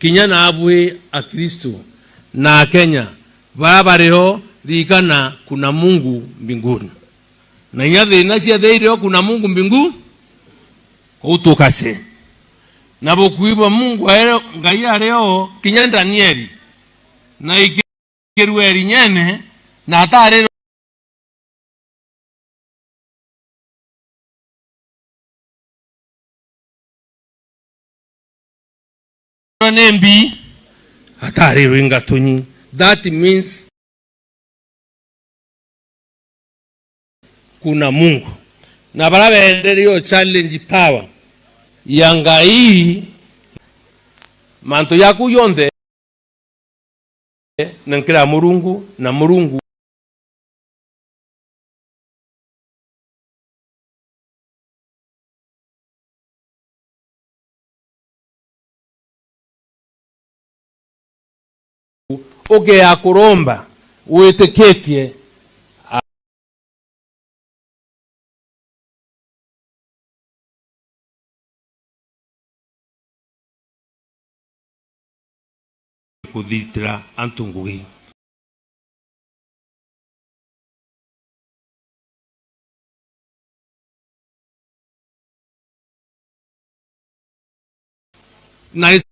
kinyana abwe a Kristo na Kenya barabareo likana kuna Mungu mbinguni na nyathe na cia theireo kuna Mungu mbingu utukase na bokuiba Mungu aero ngai areo kinya Danieli na ikirueri nyene na atare nembi atare ringa tunyi. That means kuna Mungu na barabenderio challenge power ya ngai manto yaku yonde nankira Murungu na Murungu oge ya kuromba ueteketie kuditra antungui na